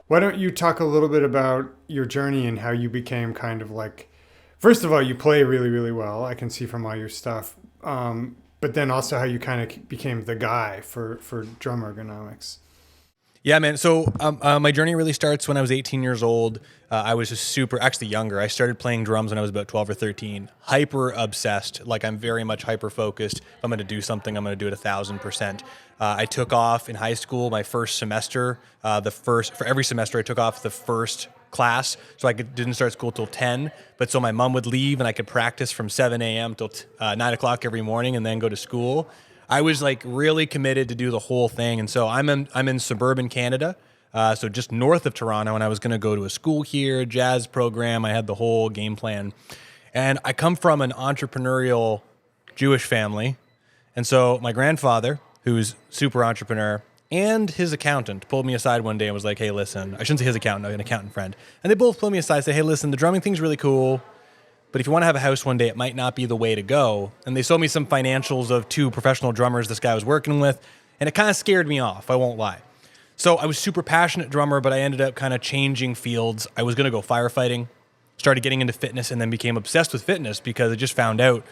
Why don't you talk a little bit about your journey and how you became kind of like, first of all, you play really, really well. I can see from all your stuff. But then also how you kind of became the guy for drum ergonomics. Yeah, man. So my journey really starts when I was 18 years old. I was just super, actually younger. I started playing drums when I was about 12 or 13. Hyper obsessed. Like I'm very much hyper focused. If I'm going to do something, I'm going to do it 1,000%. I took off in high school my first semester. For every semester, I took off the first class. So didn't start school till 10. But so my mom would leave and I could practice from 7 a.m. till 9 o'clock every morning and then go to school. I was like really committed to do the whole thing. And so I'm in suburban Canada, so just north of Toronto, and I was going to go to a school here, jazz program. I had the whole game plan. And I come from an entrepreneurial Jewish family. And so my grandfather, who's super entrepreneur, and his accountant pulled me aside one day and was like, hey, listen, I shouldn't say his accountant, an accountant friend. And they both pulled me aside and say, hey, listen, the drumming thing's really cool. But if you want to have a house one day, it might not be the way to go. And they showed me some financials of two professional drummers this guy was working with, and it kind of scared me off, I won't lie. So I was super passionate drummer, but I ended up kind of changing fields. I was going to go firefighting, started getting into fitness, and then became obsessed with fitness because I just found out,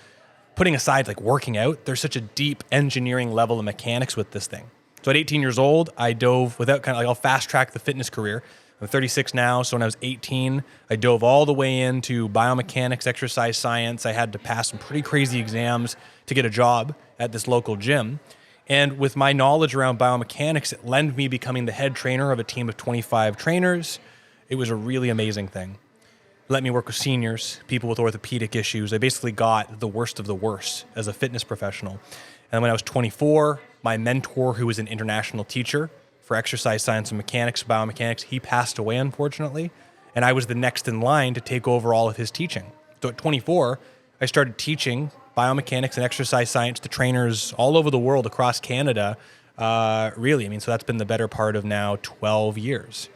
putting aside like working out, there's such a deep engineering level of mechanics with this thing. So at 18 years old, I dove without kind of like I'll fast track the fitness career. I'm 36 now, so when I was 18, I dove all the way into biomechanics, exercise science. I had to pass some pretty crazy exams to get a job at this local gym. And with my knowledge around biomechanics, it led me becoming the head trainer of a team of 25 trainers. It was a really amazing thing. Let me work with seniors, people with orthopedic issues. I basically got the worst of the worst as a fitness professional. And when I was 24, my mentor, who was an international teacher for exercise science and mechanics, biomechanics, he passed away, unfortunately. And I was the next in line to take over all of his teaching. So at 24, I started teaching biomechanics and exercise science to trainers all over the world, across Canada, really. I mean, so that's been the better part of now 12 years.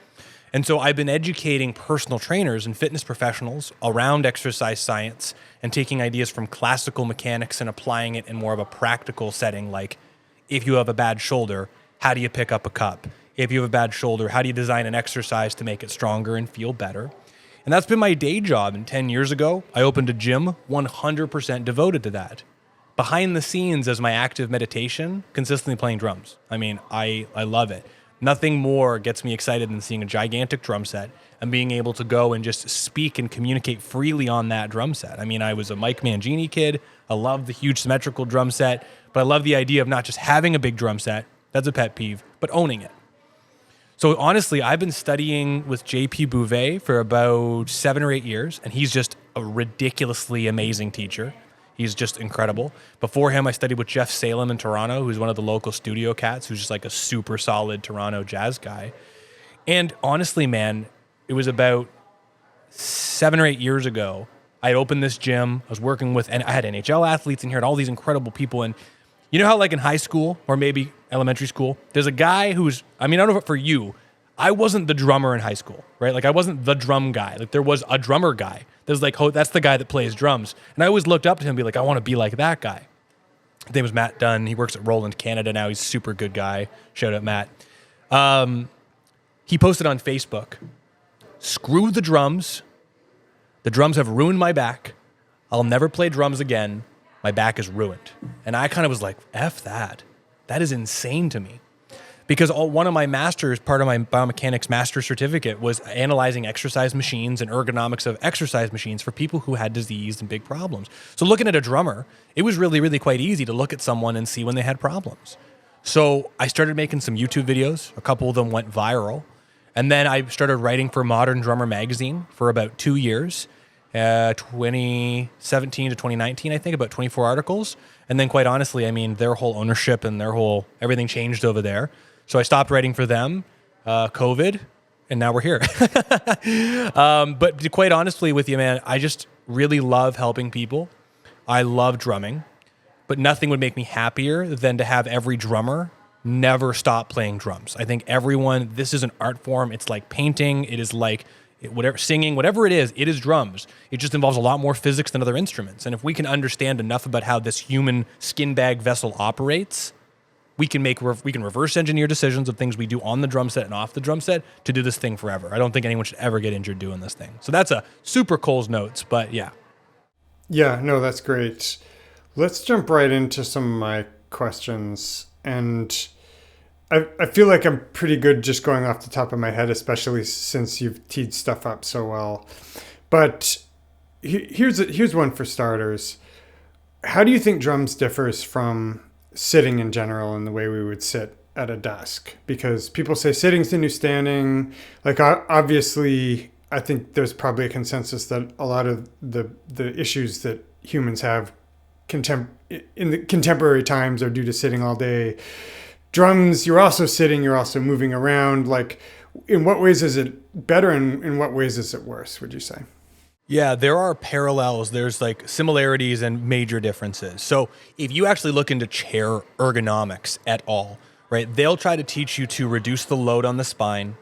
And so I've been educating personal trainers and fitness professionals around exercise science and taking ideas from classical mechanics and applying it in more of a practical setting, like if you have a bad shoulder, how do you pick up a cup? If you have a bad shoulder, how do you design an exercise to make it stronger and feel better? And that's been my day job. And 10 years ago, I opened a gym 100% devoted to that. Behind the scenes as my active meditation, consistently playing drums. I mean, I love it. Nothing more gets me excited than seeing a gigantic drum set and being able to go and just speak and communicate freely on that drum set. I mean, I was a Mike Mangini kid. I love the huge symmetrical drum set, but I love the idea of not just having a big drum set, that's a pet peeve, but owning it. So honestly, I've been studying with JP Bouvet for about 7 or 8 years, and he's just a ridiculously amazing teacher. He's just incredible. Before him, I studied with Jeff Salem in Toronto, who's one of the local studio cats, who's just like a super solid Toronto jazz guy. And honestly, man, it was about 7 or 8 years ago, I had opened this gym. I was working with, and I had NHL athletes in here and all these incredible people. And you know how like in high school or maybe elementary school, there's a guy who's, I mean, I don't know if for you, I wasn't the drummer in high school, right? Like I wasn't the drum guy. Like there was a drummer guy. There's like, oh, that's the guy that plays drums. And I always looked up to him and be like, I want to be like that guy. His name was Matt Dunn. He works at Roland Canada now. He's a super good guy. Shout out Matt. He posted on Facebook, screw the drums. The drums have ruined my back. I'll never play drums again. My back is ruined. And I kind of was like, F that. That is insane to me. Because one of my masters, part of my biomechanics master certificate, was analyzing exercise machines and ergonomics of exercise machines for people who had disease and big problems. So looking at a drummer, it was really, really quite easy to look at someone and see when they had problems. So I started making some YouTube videos. A couple of them went viral. And then I started writing for Modern Drummer magazine for about 2 years. 2017 to 2019, I think, about 24 articles. And then quite honestly, I mean, their whole ownership and everything changed over there. So I stopped writing for them, COVID, and now we're here. But quite honestly with you, man, I just really love helping people. I love drumming, but nothing would make me happier than to have every drummer never stop playing drums. I think this is an art form. It's like painting. It is like whatever, singing, whatever it is drums. It just involves a lot more physics than other instruments. And if we can understand enough about how this human skin bag vessel operates, we can reverse engineer decisions of things we do on the drum set and off the drum set to do this thing forever. I don't think anyone should ever get injured doing this thing. So that's a super Cole's notes, but yeah. Yeah, no, that's great. Let's jump right into some of my questions. And I feel like I'm pretty good just going off the top of my head, especially since you've teed stuff up so well. But here's one for starters. How do you think drums differs from sitting in general in the way we would sit at a desk? Because people say sitting's the new standing. Like, obviously, I think there's probably a consensus that a lot of the issues that humans have in the contemporary times are due to sitting all day. Drums, you're also sitting, you're also moving around. Like, in what ways is it better and in what ways is it worse, would you say? Yeah, there are parallels. There's like similarities and major differences. So if you actually look into chair ergonomics at all, right, they'll try to teach you to reduce the load on the spine.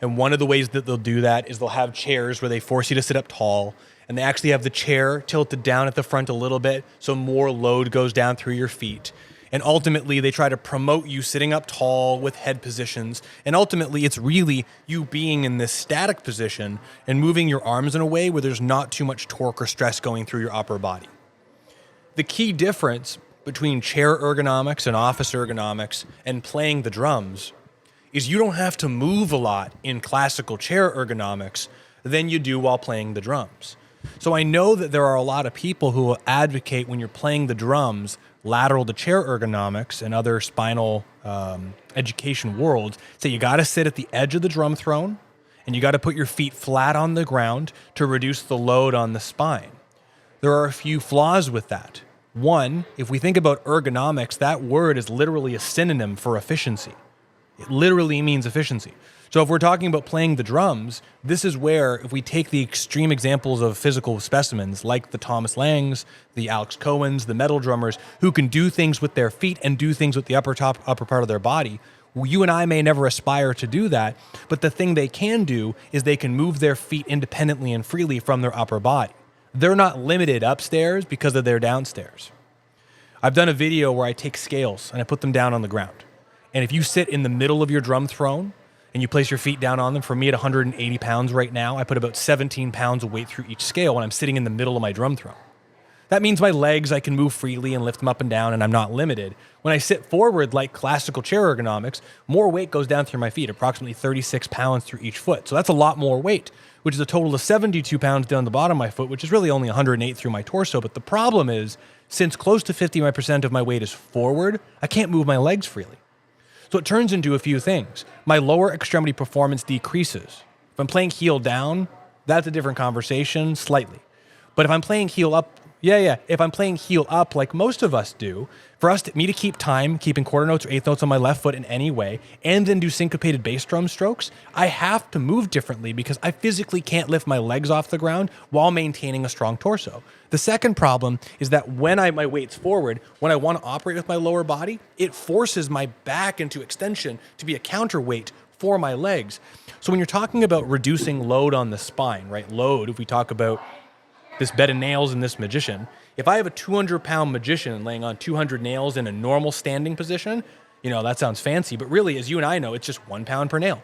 And one of the ways that they'll do that is they'll have chairs where they force you to sit up tall, and they actually have the chair tilted down at the front a little bit so more load goes down through your feet. And ultimately, they try to promote you sitting up tall with head positions. And ultimately, it's really you being in this static position and moving your arms in a way where there's not too much torque or stress going through your upper body. The key difference between chair ergonomics and office ergonomics and playing the drums is you don't have to move a lot in classical chair ergonomics than you do while playing the drums. So I know that there are a lot of people who will advocate when you're playing the drums lateral to chair ergonomics and other spinal education worlds, say you got to sit at the edge of the drum throne and you got to put your feet flat on the ground to reduce the load on the spine. There are a few flaws with that. One, if we think about ergonomics, that word is literally a synonym for efficiency. It literally means efficiency. So if we're talking about playing the drums, this is where, if we take the extreme examples of physical specimens like the Thomas Langs, the Alex Cohens, the metal drummers, who can do things with their feet and do things with the upper part of their body, you and I may never aspire to do that, but the thing they can do is they can move their feet independently and freely from their upper body. They're not limited upstairs because of their downstairs. I've done a video where I take scales and I put them down on the ground. And if you sit in the middle of your drum throne and you place your feet down on them, for me at 180 pounds right now, I put about 17 pounds of weight through each scale when I'm sitting in the middle of my drum throne. That means my legs, I can move freely and lift them up and down, and I'm not limited. When I sit forward like classical chair ergonomics, more weight goes down through my feet, approximately 36 pounds through each foot. So that's a lot more weight, which is a total of 72 pounds down the bottom of my foot, which is really only 108 through my torso. But the problem is, since close to 50% of my weight is forward, I can't move my legs freely. So it turns into a few things. My lower extremity performance decreases. If I'm playing heel down, that's a different conversation, slightly. But if I'm playing heel up, if I'm playing heel up like most of us do, for me to keep time, keeping quarter notes or eighth notes on my left foot in any way, and then do syncopated bass drum strokes, I have to move differently because I physically can't lift my legs off the ground while maintaining a strong torso. The second problem is that when my weight's forward, when I want to operate with my lower body, it forces my back into extension to be a counterweight for my legs. So when you're talking about reducing load on the spine, right? Load, if we talk about this bed of nails and this magician, if I have a 200-pound magician laying on 200 nails in a normal standing position, that sounds fancy, but really, as you and I know, it's just 1 pound per nail.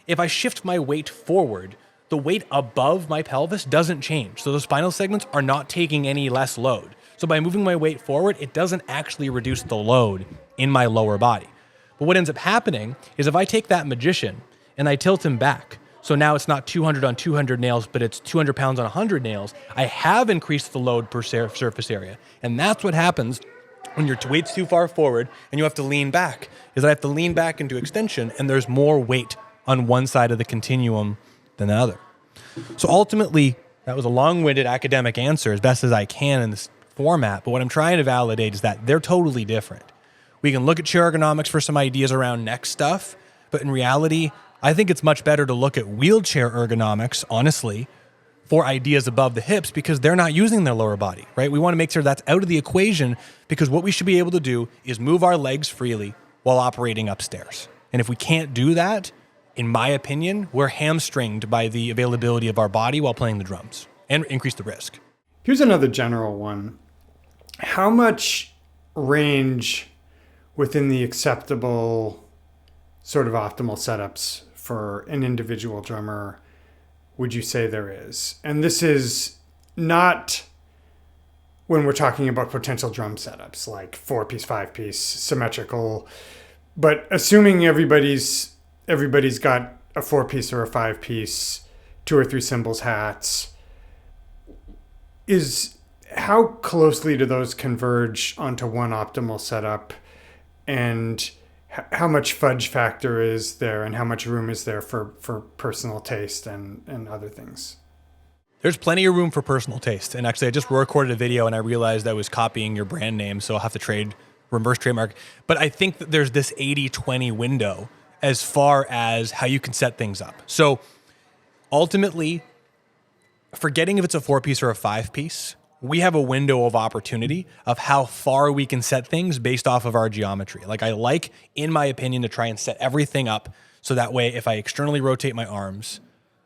If I shift my weight forward, the weight above my pelvis doesn't change. So the spinal segments are not taking any less load. So by moving my weight forward, it doesn't actually reduce the load in my lower body. But what ends up happening is if I take that magician and I tilt him back, so now it's not 200 on 200 nails, but it's 200 pounds on 100 nails, I have increased the load per surface area. And that's what happens when your weight's too far forward and you have to lean back, is I have to lean back into extension and there's more weight on one side of the continuum than the other. So ultimately, that was a long-winded academic answer as best as I can in this format, but what I'm trying to validate is that they're totally different. We can look at chair ergonomics for some ideas around neck stuff, but in reality, I think it's much better to look at wheelchair ergonomics, honestly, for ideas above the hips because they're not using their lower body, right? We want to make sure that's out of the equation because what we should be able to do is move our legs freely while operating upstairs. And if we can't do that, in my opinion, we're hamstringed by the availability of our body while playing the drums and increase the risk. Here's another general one. How much range within the acceptable sort of optimal setups for an individual drummer would you say there is? And this is not when we're talking about potential drum setups like 4-piece, 5-piece, symmetrical, but assuming everybody's got a 4-piece or a 5-piece, 2 or 3 cymbals, hats, is how closely do those converge onto one optimal setup, and how much fudge factor is there, and how much room is there for personal taste and other things? There's plenty of room for personal taste. And actually, I just recorded a video and I realized I was copying your brand name, so I'll have to reverse trademark. But I think that there's this 80-20 window as far as how you can set things up. So ultimately, forgetting if it's a 4-piece or a 5-piece, we have a window of opportunity of how far we can set things based off of our geometry. Like I like, in my opinion, to try and set everything up so that way if I externally rotate my arms,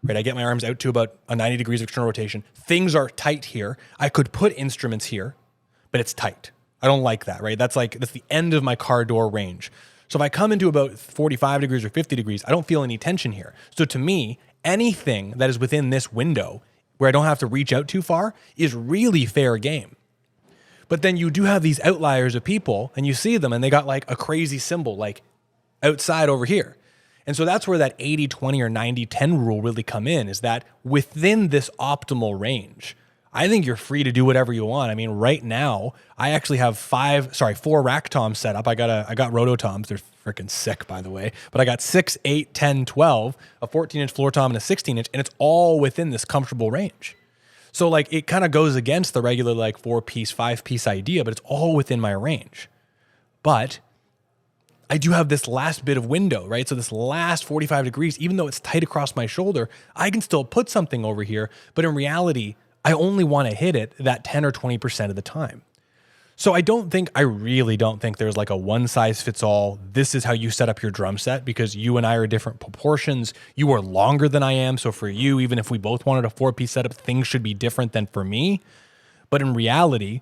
right, I get my arms out to about a 90 degrees of external rotation, things are tight here. I could put instruments here, but it's tight. I don't like that, right? That's the end of my car door range. So if I come into about 45 degrees or 50 degrees, I don't feel any tension here. So to me, anything that is within this window where I don't have to reach out too far is really fair game. But then you do have these outliers of people and you see them and they got like a crazy cymbal like outside over here. And so that's where that 80-20 or 90-10 rule really come in, is that within this optimal range, I think you're free to do whatever you want. I mean, right now, I actually have 4 rack toms set up. I got roto toms. They're freaking sick, by the way. But I got 6, 8, 10, 12, a 14-inch floor tom and a 16-inch, and it's all within this comfortable range. So like it kind of goes against the regular like 4-piece, 5-piece idea, but it's all within my range. But I do have this last bit of window, right? So this last 45 degrees, even though it's tight across my shoulder, I can still put something over here. But in reality, I only want to hit it that 10 or 20% of the time. So I really don't think there's like a one size fits all. This is how you set up your drum set, because you and I are different proportions. You are longer than I am. So for you, even if we both wanted a 4-piece setup, things should be different than for me. But in reality,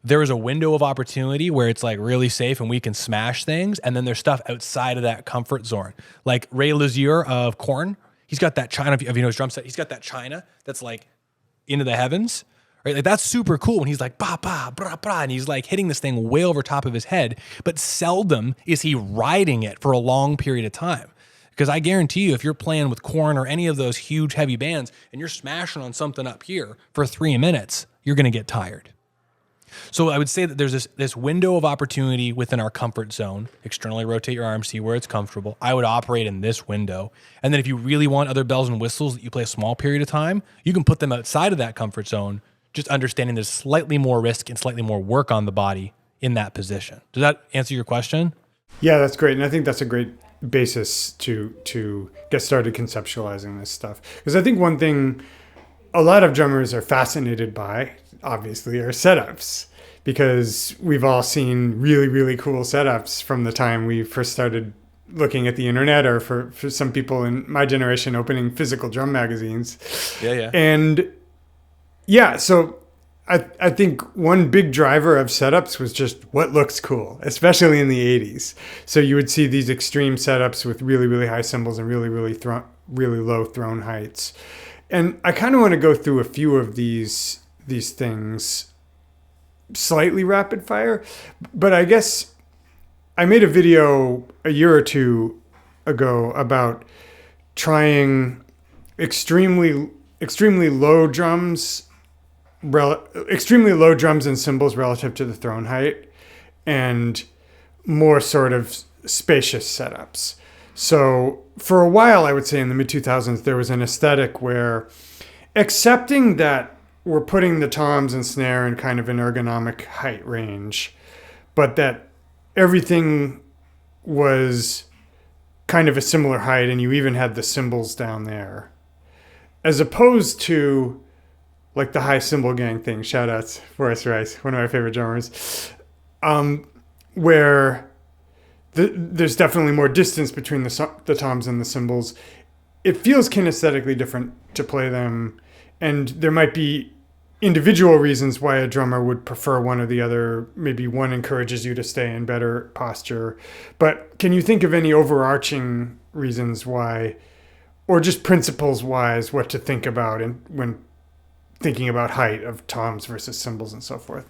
there is a window of opportunity where it's like really safe and we can smash things. And then there's stuff outside of that comfort zone. Like Ray Luzier of Korn, he's got that China, if you know his drum set, he's got that China that's like into the heavens, right? Like that's super cool when he's like, ba, ba, bra, bra, and he's like hitting this thing way over top of his head, but seldom is he riding it for a long period of time. Because I guarantee you, if you're playing with Korn or any of those huge heavy bands and you're smashing on something up here for 3 minutes, you're going to get tired. So I would say that there's this window of opportunity within our comfort zone. Externally rotate your arms, see where it's comfortable. I would operate in this window. And then if you really want other bells and whistles that you play a small period of time, you can put them outside of that comfort zone, just understanding there's slightly more risk and slightly more work on the body in that position. Does that answer your question? Yeah, that's great. And I think that's a great basis to get started conceptualizing this stuff. Because I think one thing a lot of drummers are fascinated by, obviously, are setups, because we've all seen really, really cool setups from the time we first started looking at the internet, or for some people in my generation, opening physical drum magazines. Yeah. And yeah, so I think one big driver of setups was just what looks cool, especially in the 80s. So you would see these extreme setups with really, really high cymbals and really, really low throne heights. And I kind of want to go through a few of these things slightly rapid fire, but I guess I made a video a year or two ago about trying extremely low drums and cymbals relative to the throne height, and more sort of spacious setups. So for a while, I would say in the mid-2000s, there was an aesthetic where, accepting that we're putting the toms and snare in kind of an ergonomic height range, but that everything was kind of a similar height, and you even had the cymbals down there, as opposed to like the high cymbal gang thing. Shout outs, Forrest Rice, one of my favorite drummers, where there's definitely more distance between the toms and the cymbals. It feels kinesthetically different to play them, and there might be individual reasons why a drummer would prefer one or the other. Maybe one encourages you to stay in better posture. But can you think of any overarching reasons why, or just principles wise, what to think about when thinking about height of toms versus cymbals and so forth?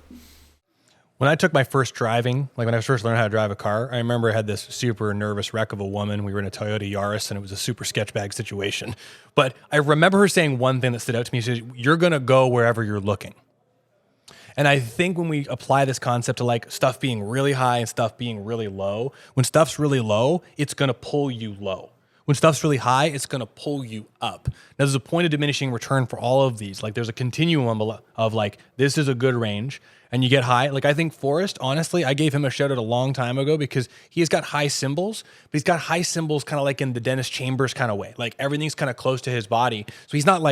When I took my first driving, like when I first learned how to drive a car, I remember I had this super nervous wreck of a woman. We were in a Toyota Yaris and it was a super sketch bag situation. But I remember her saying one thing that stood out to me. She said, "You're going to go wherever you're looking." And I think when we apply this concept to like stuff being really high and stuff being really low, when stuff's really low, it's going to pull you low. When stuff's really high, it's going to pull you up. Now, there's a point of diminishing return for all of these. Like there's a continuum of like, this is a good range and you get high. Like I think Forrest, honestly, I gave him a shout out a long time ago because he has got high cymbals, but he's got high cymbals kind of like in the Dennis Chambers kind of way. Like everything's kind of close to his body. So he's not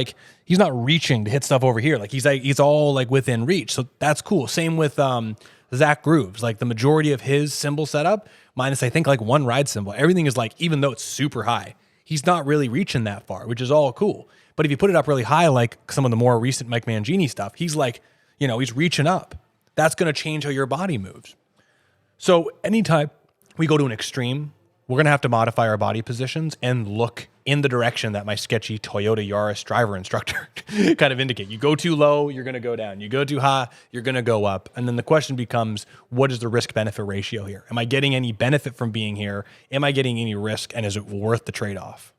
reaching to hit stuff over here. Like he's all like within reach. So that's cool. Same with Zach Grooves. Like the majority of his cymbal setup, minus I think like one ride cymbal, everything is like, even though it's super high, he's not really reaching that far, which is all cool. But if you put it up really high, like some of the more recent Mike Mangini stuff, he's like, he's reaching up. That's going to change how your body moves. So anytime we go to an extreme, we're going to have to modify our body positions and look in the direction that my sketchy Toyota Yaris driver instructor kind of indicate. You go too low, you're going to go down. You go too high, you're going to go up. And then the question becomes, what is the risk-benefit ratio here? Am I getting any benefit from being here? Am I getting any risk? And is it worth the trade-off?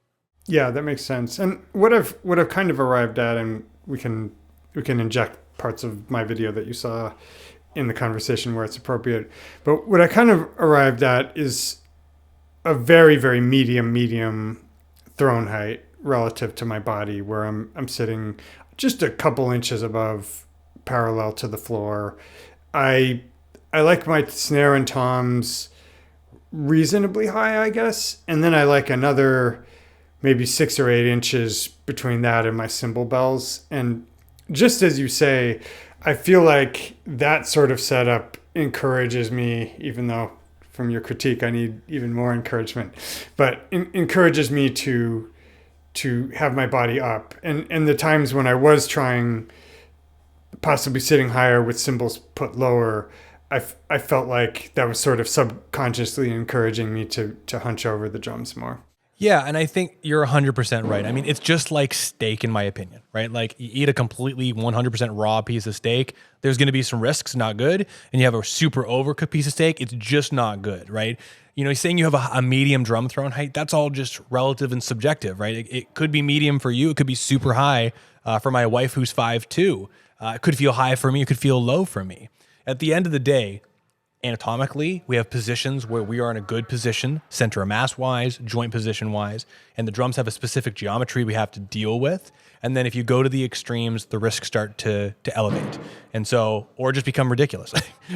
Yeah, that makes sense. And what I've kind of arrived at, and we can inject parts of my video that you saw in the conversation where it's appropriate. But what I kind of arrived at is a very, very medium throne height relative to my body, where I'm sitting just a couple inches above parallel to the floor. I like my snare and toms reasonably high, I guess. And then I like another maybe 6 or 8 inches between that and my cymbal bells. And just as you say, I feel like that sort of setup encourages me, even though from your critique I need even more encouragement, but encourages me to have my body up. And the times when I was trying, possibly sitting higher with cymbals put lower, I felt like that was sort of subconsciously encouraging me to hunch over the drums more. Yeah, and I think you're 100% right. I mean, it's just like steak, in my opinion, right? Like you eat a completely 100% raw piece of steak, there's going to be some risks, not good. And you have a super overcooked piece of steak, it's just not good, right? Saying you have a medium drum throne height, that's all just relative and subjective, right? It could be medium for you. It could be super high for my wife who's 5'2". It could feel high for me. It could feel low for me. At the end of the day, anatomically, we have positions where we are in a good position, center of mass wise, joint position wise, and the drums have a specific geometry we have to deal with. And then if you go to the extremes, the risks start to elevate. And so, or just become ridiculous,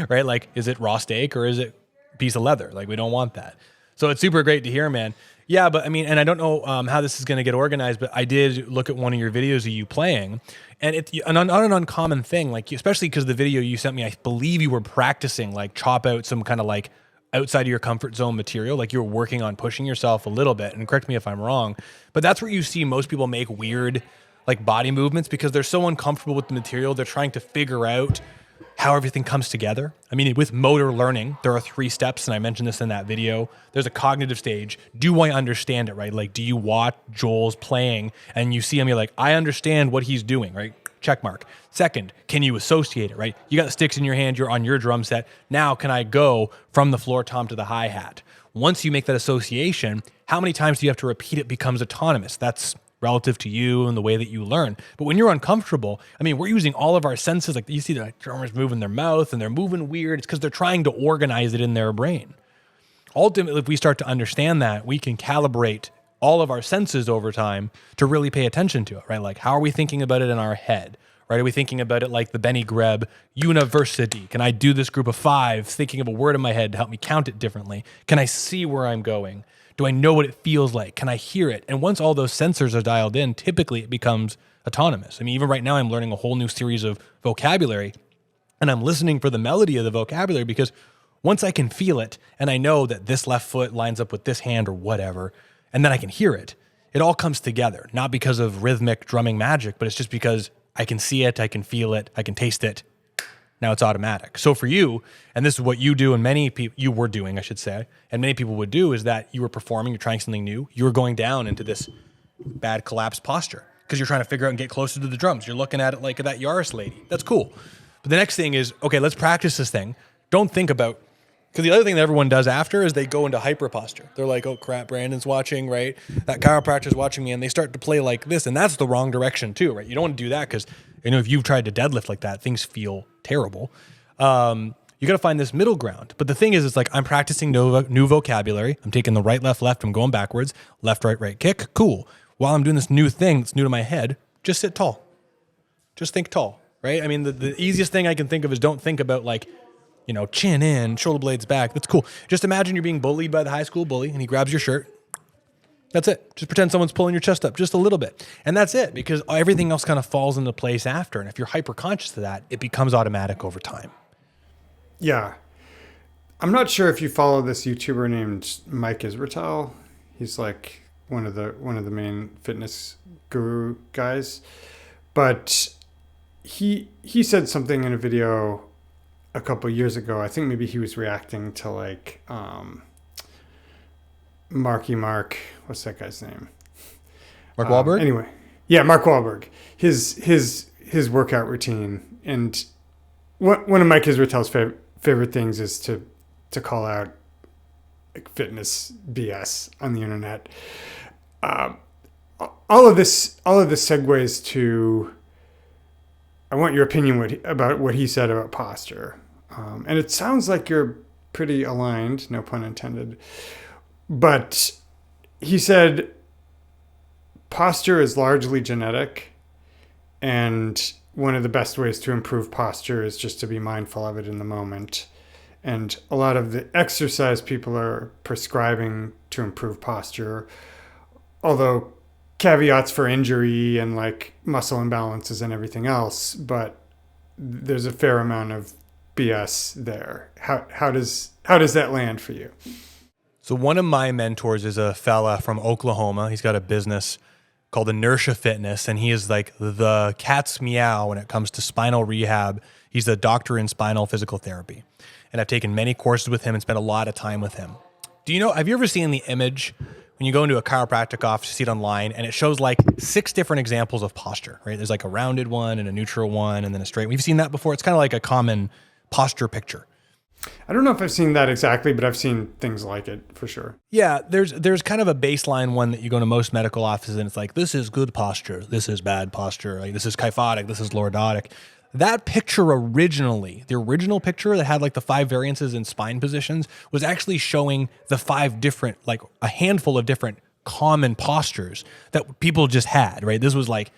right? Like, is it raw steak or is it piece of leather? Like, we don't want that. So it's super great to hear, man. Yeah, but I mean, and I don't know how this is going to get organized, but I did look at one of your videos of you playing, and it's not an uncommon thing, like especially because the video you sent me, I believe you were practicing like chop out some kind of like outside of your comfort zone material, like you were working on pushing yourself a little bit, and correct me if I'm wrong, but that's where you see most people make weird like body movements because they're so uncomfortable with the material, they're trying to figure out how everything comes together. I mean, with motor learning, there are 3 steps, and I mentioned this in that video. There's a cognitive stage. Do I understand it, right? Like, do you watch Joel's playing, and you see him, you're like, I understand what he's doing, right? Check mark. Second, can you associate it, right? You got the sticks in your hand, you're on your drum set. Now, can I go from the floor tom to the hi-hat? Once you make that association, how many times do you have to repeat it becomes autonomous? That's relative to you and the way that you learn. But when you're uncomfortable, I mean, we're using all of our senses. Like you see the drummers moving their mouth and they're moving weird. It's because they're trying to organize it in their brain. Ultimately, if we start to understand that, we can calibrate all of our senses over time to really pay attention to it, right? Like, how are we thinking about it in our head, right? Are we thinking about it like the Benny Greb university? Can I do this group of 5, thinking of a word in my head to help me count it differently? Can I see where I'm going? Do I know what it feels like? Can I hear it? And once all those sensors are dialed in, typically it becomes autonomous. I mean, even right now, I'm learning a whole new series of vocabulary, and I'm listening for the melody of the vocabulary because once I can feel it and I know that this left foot lines up with this hand or whatever, and then I can hear it, it all comes together, not because of rhythmic drumming magic, but it's just because I can see it, I can feel it, I can taste it. Now it's automatic. So for you, and this is what you do and many people, you were doing, I should say, and many people would do, is that you were performing, you're trying something new, you were going down into this bad collapsed posture because you're trying to figure out and get closer to the drums. You're looking at it like that Yaris lady. That's cool. But the next thing is, okay, let's practice this thing. Don't think about, because the other thing that everyone does after is they go into hyper posture. They're like, oh crap, Brandon's watching, right? That chiropractor's watching me, and they start to play like this, and that's the wrong direction too, right? You don't want to do that because, if you've tried to deadlift like that, things feel terrible. You got to find this middle ground. But the thing is, it's like I'm practicing new vocabulary. I'm taking the right, left, left. I'm going backwards. Left, right, right, kick. Cool. While I'm doing this new thing that's new to my head, just sit tall. Just think tall, right? I mean, the easiest thing I can think of is don't think about like, chin in, shoulder blades back. That's cool. Just imagine you're being bullied by the high school bully and he grabs your shirt. That's it. Just pretend someone's pulling your chest up just a little bit. And that's it, because everything else kind of falls into place after. And if you're hyper conscious of that, it becomes automatic over time. Yeah. I'm not sure if you follow this YouTuber named Mike Isratel. He's like one of the main fitness guru guys. But he said something in a video a couple years ago. I think maybe he was reacting to like Marky Mark. What's that guy's name? Mark Wahlberg? Anyway. Yeah, Mark Wahlberg. His workout routine. And one of Mike Isratel's favorite things is to call out like fitness BS on the internet. All of this segues to, I want your opinion about what he said about posture. And it sounds like you're pretty aligned, no pun intended. But he said posture is largely genetic, and one of the best ways to improve posture is just to be mindful of it in the moment. And a lot of the exercise people are prescribing to improve posture, although caveats for injury and like muscle imbalances and everything else, but there's a fair amount of BS there. How does that land for you? So one of my mentors is a fella from Oklahoma. He's got a business called Inertia Fitness, and he is like the cat's meow when it comes to spinal rehab. He's a doctor in spinal physical therapy. And I've taken many courses with him and spent a lot of time with him. Have you ever seen the image when you go into a chiropractic office, you see it online, and it shows like 6 different examples of posture, right? There's like a rounded one and a neutral one and then a straight one. You've seen that before? It's kind of like a common posture picture. I don't know if I've seen that exactly, but I've seen things like it for sure. Yeah, there's kind of a baseline one that you go to most medical offices and it's like, this is good posture, this is bad posture, like this is kyphotic, this is lordotic. That picture originally, the original picture that had like the 5 variances in spine positions was actually showing the 5 different, like a handful of different common postures that people just had, right? This was like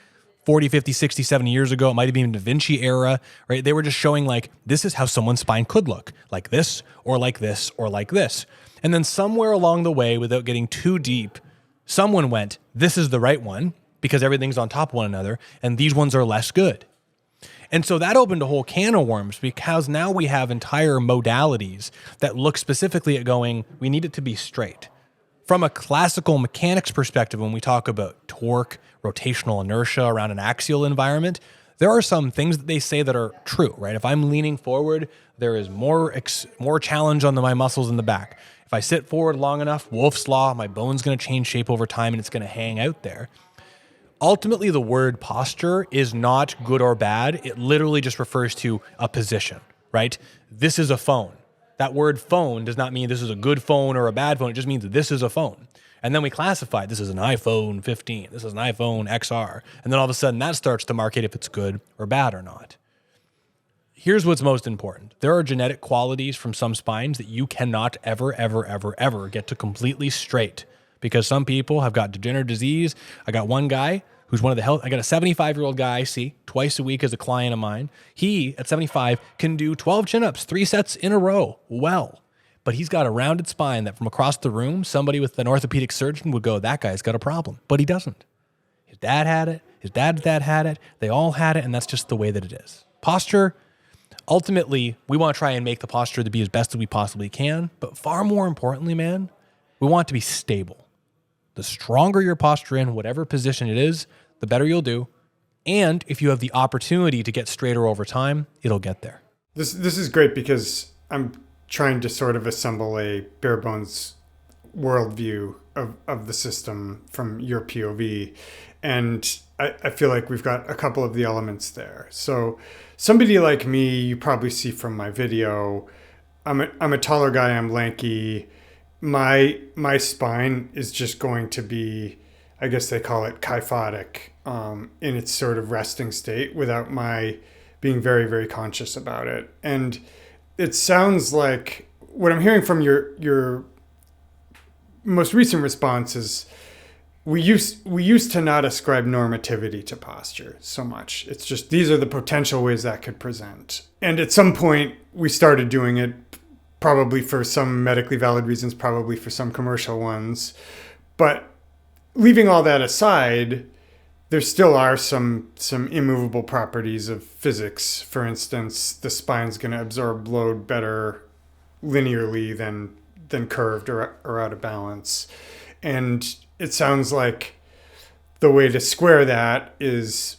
40, 50, 60, 70 years ago. It might have been Da Vinci era, right? They were just showing like, this is how someone's spine could look, like this, or like this, or like this. And then somewhere along the way, without getting too deep, someone went, this is the right one because everything's on top of one another, and these ones are less good. And so that opened a whole can of worms, because now we have entire modalities that look specifically at going, we need it to be straight. From a classical mechanics perspective, when we talk about torque, rotational inertia around an axial environment, there are some things that they say that are true, right? If I'm leaning forward, there is more challenge on my muscles in the back. If I sit forward long enough, Wolff's Law, my bone's going to change shape over time and it's going to hang out there. Ultimately, the word posture is not good or bad. It literally just refers to a position, right? This is a phone. That word phone does not mean this is a good phone or a bad phone. It just means that this is a phone. And then we classify, this is an iPhone 15, this is an iPhone XR. And then all of a sudden that starts to market if it's good or bad or not. Here's what's most important. There are genetic qualities from some spines that you cannot ever, ever, ever, ever get to completely straight, because some people have got degenerative disease. I got one guy who's one of the I got a 75-year-old guy I see twice a week as a client of mine. He, at 75, can do 12 chin-ups, 3 sets in a row well. But he's got a rounded spine that from across the room, somebody with an orthopedic surgeon would go, that guy's got a problem. But he doesn't. His dad had it. His dad's dad had it. They all had it, and that's just the way that it is. Posture, ultimately, we want to try and make the posture to be as best as we possibly can. But far more importantly, man, we want it to be stable. The stronger your posture in whatever position it is, the better you'll do, And if you have the opportunity to get straighter over time, it'll get there. This is great because I'm trying to sort of assemble a bare bones worldview of the system from your POV. And I feel like we've got a couple of the elements there. So somebody like me, you probably see from my video, I'm a taller guy, I'm lanky. My spine is just going to be, I guess they call it kyphotic, in its sort of resting state without my being very, very conscious about it. And it sounds like what I'm hearing from your most recent response is we used to not ascribe normativity to posture so much. It's just these are the potential ways that could present. And at some point we started doing it, probably for some medically valid reasons, probably for some commercial ones. But leaving all that aside, there still are some immovable properties of physics. For instance, the spine's going to absorb load better linearly than curved or out of balance. And it sounds like the way to square that is,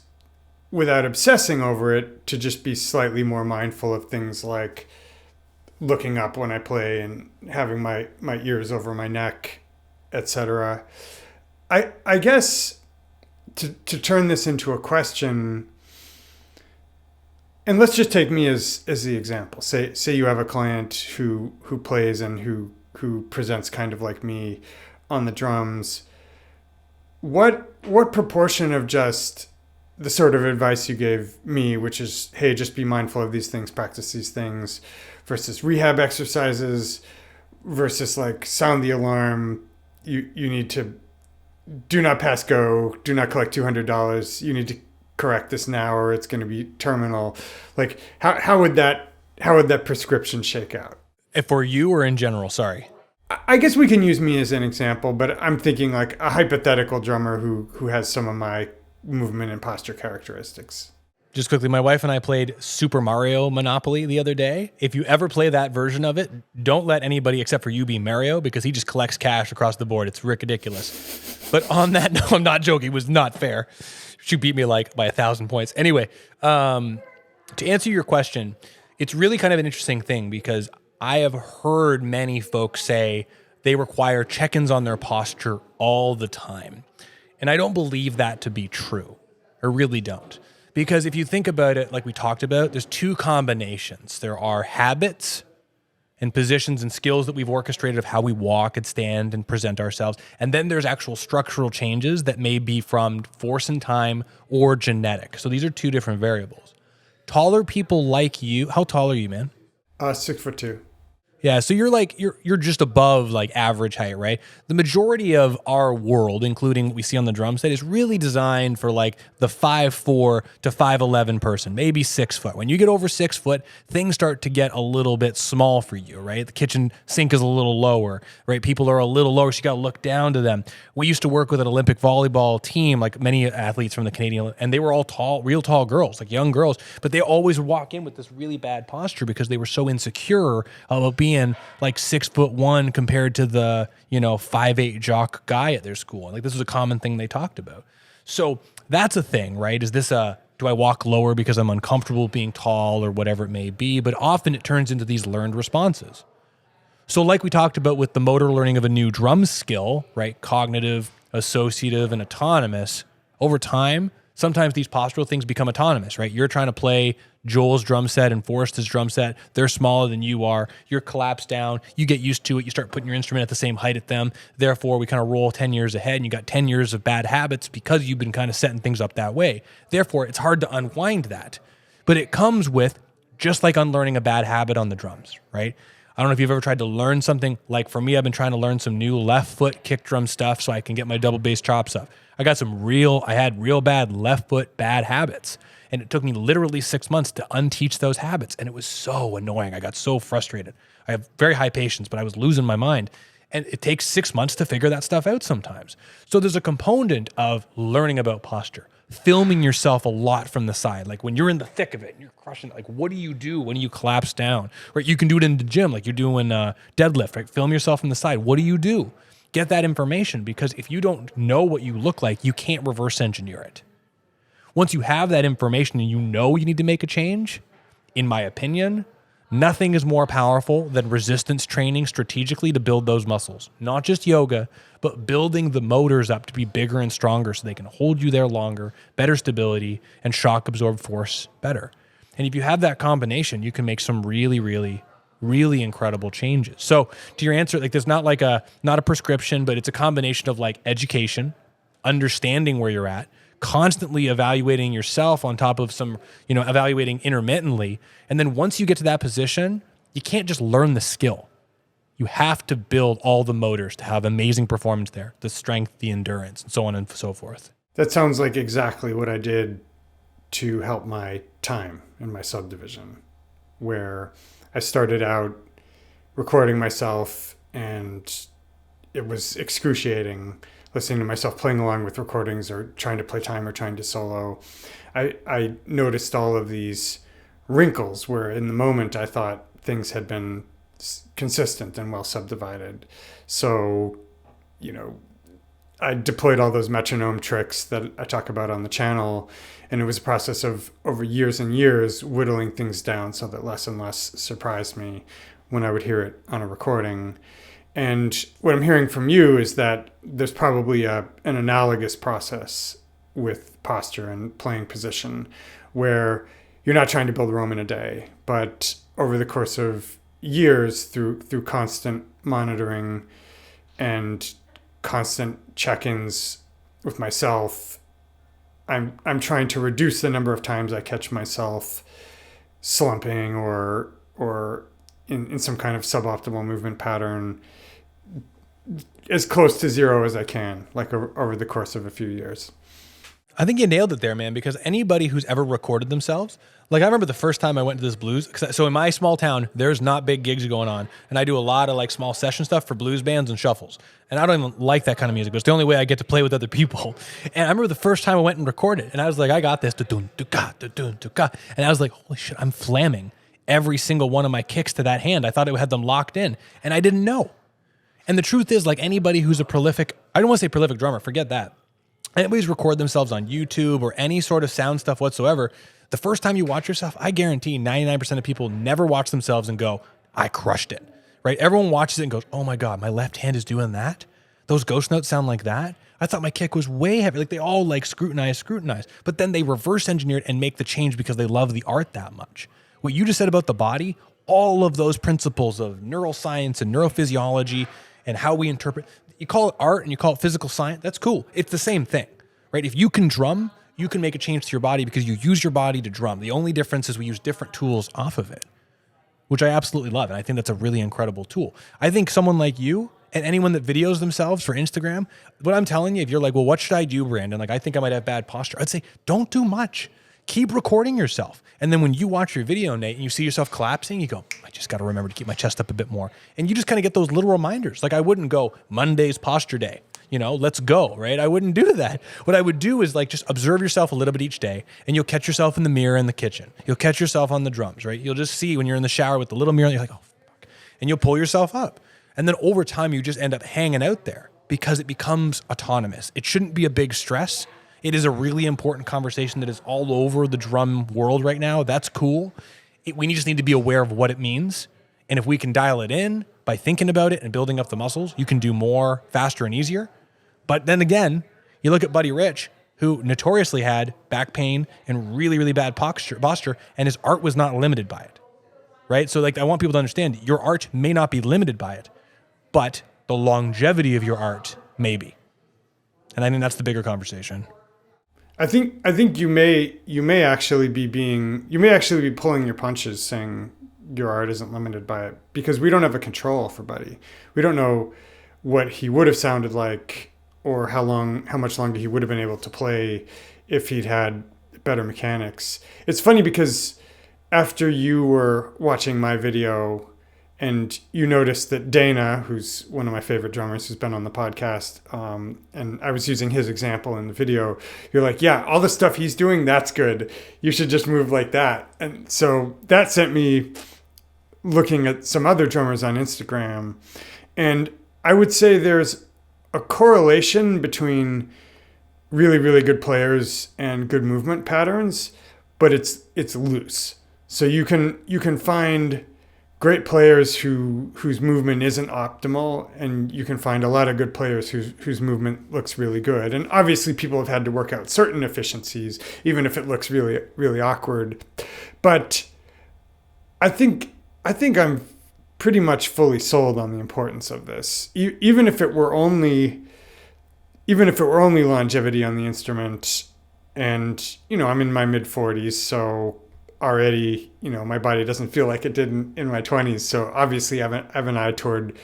without obsessing over it, to just be slightly more mindful of things like looking up when I play and having my ears over my neck, etc. I guess to turn this into a question, and let's just take me as the example. Say you have a client who plays and who presents kind of like me on the drums. What proportion of just the sort of advice you gave me, which is, hey, just be mindful of these things, practice these things, versus rehab exercises, versus like sound the alarm, you need to do not pass go, do not collect $200, you need to correct this now or it's going to be terminal. Like how would that prescription shake out? If for you or in general, sorry. I guess we can use me as an example, but I'm thinking like a hypothetical drummer who has some of my movement and posture characteristics. Just quickly, my wife and I played Super Mario Monopoly the other day. If you ever play that version of it, don't let anybody except for you be Mario, because he just collects cash across the board. It's ridiculous. But on that, no, I'm not joking. It was not fair. She beat me like by 1,000 points. Anyway, to answer your question, it's really kind of an interesting thing because I have heard many folks say they require check-ins on their posture all the time. And I don't believe that to be true. I really don't. Because if you think about it, like we talked about, there's two combinations. There are habits and positions and skills that we've orchestrated of how we walk and stand and present ourselves. And then there's actual structural changes that may be from force and time or genetic. So these are two different variables. Taller people like you, how tall are you, man? 6'2". Yeah, so you're just above like average height, right? The majority of our world, including what we see on the drum set, is really designed for like the 5'4" to 5'11" person, maybe 6 foot. When you get over 6 foot, things start to get a little bit small for you, right? The kitchen sink is a little lower, right? People are a little lower, so you got to look down to them. We used to work with an Olympic volleyball team, like many athletes from the Canadian, and they were all tall, real tall girls, like young girls, but they always would walk in with this really bad posture because they were so insecure about being like 6'1" compared to the 5'8" jock guy at their school. Like this was a common thing they talked about. So that's a thing, right? Is this do I walk lower because I'm uncomfortable being tall or whatever it may be? But often it turns into these learned responses. So like we talked about with the motor learning of a new drum skill, right? Cognitive, associative, and autonomous. Over time, sometimes these postural things become autonomous, right? You're trying to play Joel's drum set and Forrest's drum set. They're smaller than you are. You're collapsed down. You get used to it. You start putting your instrument at the same height at them. Therefore, we kind of roll 10 years ahead and you got 10 years of bad habits because you've been kind of setting things up that way. Therefore, it's hard to unwind that. But it comes with just like unlearning a bad habit on the drums, right? I don't know if you've ever tried to learn something. Like for me, I've been trying to learn some new left foot kick drum stuff so I can get my double bass chops up. I had real bad left foot bad habits. And it took me literally 6 months to unteach those habits. And it was so annoying. I got so frustrated. I have very high patience, but I was losing my mind. And it takes 6 months to figure that stuff out sometimes. So there's a component of learning about posture, filming yourself a lot from the side. Like when you're in the thick of it and you're crushing it, like what do you do when you collapse down? Right? You can do it in the gym, like you're doing deadlift, right? Film yourself from the side. What do you do? Get that information, because if you don't know what you look like, you can't reverse engineer it. Once you have that information and you know you need to make a change, in my opinion, nothing is more powerful than resistance training strategically to build those muscles. Not just yoga, but building the motors up to be bigger and stronger so they can hold you there longer, better stability, and shock absorb force better. And if you have that combination, you can make some really, really, really incredible changes. So to your answer, like there's not a prescription, but it's a combination of like education, understanding where you're at, constantly evaluating yourself on top of some, evaluating intermittently. And then once you get to that position, you can't just learn the skill. You have to build all the motors to have amazing performance there, the strength, the endurance, and so on and so forth. That sounds like exactly what I did to help my time in my subdivision, where I started out recording myself and it was excruciating listening to myself playing along with recordings or trying to play time or trying to solo. I noticed all of these wrinkles where in the moment I thought things had been consistent and well subdivided. So, I deployed all those metronome tricks that I talk about on the channel, and it was a process of over years and years whittling things down so that less and less surprised me when I would hear it on a recording. And what I'm hearing from you is that there's probably an analogous process with posture and playing position where you're not trying to build Rome in a day, but over the course of years through constant monitoring and constant check-ins with myself, I'm trying to reduce the number of times I catch myself slumping or in some kind of suboptimal movement pattern as close to zero as I can, like over the course of a few years. I think you nailed it there, man, because anybody who's ever recorded themselves, like I remember the first time I went to this blues, so in my small town, there's not big gigs going on, and I do a lot of like small session stuff for blues bands and shuffles, and I don't even like that kind of music, but it's the only way I get to play with other people. And I remember the first time I went and recorded, and I was like, I got this, and I was like, holy shit, I'm flamming every single one of my kicks to that hand. I thought it had them locked in, and I didn't know. And the truth is, like anybody who's a prolific, I don't want to say prolific drummer, forget that. Anybody's record themselves on YouTube or any sort of sound stuff whatsoever, the first time you watch yourself, I guarantee 99% of people never watch themselves and go, I crushed it, right? Everyone watches it and goes, oh my God, my left hand is doing that? Those ghost notes sound like that? I thought my kick was way heavy. Like they all like scrutinize. But then they reverse engineer it and make the change because they love the art that much. What you just said about the body, all of those principles of neuroscience and neurophysiology and how we interpret, you call it art and you call it physical science, that's cool. It's the same thing, right? If you can drum, you can make a change to your body because you use your body to drum. The only difference is we use different tools off of it, which I absolutely love. And I think that's a really incredible tool. I think someone like you and anyone that videos themselves for Instagram, what I'm telling you, if you're like, well, what should I do, Brandon? Like, I think I might have bad posture. I'd say, don't do much. Keep recording yourself. And then when you watch your video, Nate, and you see yourself collapsing, you go, I just got to remember to keep my chest up a bit more. And you just kind of get those little reminders. Like I wouldn't go, Monday's posture day, let's go, right? I wouldn't do that. What I would do is like just observe yourself a little bit each day, and you'll catch yourself in the mirror in the kitchen. You'll catch yourself on the drums, right? You'll just see when you're in the shower with the little mirror, you're like, oh, fuck. And you'll pull yourself up. And then over time, you just end up hanging out there because it becomes autonomous. It shouldn't be a big stress. It is a really important conversation that is all over the drum world right now. That's cool. We just need to be aware of what it means. And if we can dial it in by thinking about it and building up the muscles, you can do more faster and easier. But then again, you look at Buddy Rich, who notoriously had back pain and really, really bad posture, and his art was not limited by it, right? So like, I want people to understand your art may not be limited by it, but the longevity of your art may be. And I think that's the bigger conversation. I think you may actually be pulling your punches saying your art isn't limited by it, because we don't have a control for Buddy. We don't know what he would have sounded like or how much longer he would have been able to play if he'd had better mechanics. It's funny because after you were watching my video and you noticed that Dana, who's one of my favorite drummers who's been on the podcast, and I was using his example in the video, you're like, yeah, all the stuff he's doing, that's good. You should just move like that. And so that sent me looking at some other drummers on Instagram. And I would say there's a correlation between really, really good players and good movement patterns, but it's loose. So you can find great players whose movement isn't optimal, and you can find a lot of good players whose movement looks really good. And obviously, people have had to work out certain efficiencies, even if it looks really really awkward. But I think I'm pretty much fully sold on the importance of this. Even if it were only longevity on the instrument, and I'm in my mid 40s, so already my body doesn't feel like it did in my 20s. So obviously I have an eye toward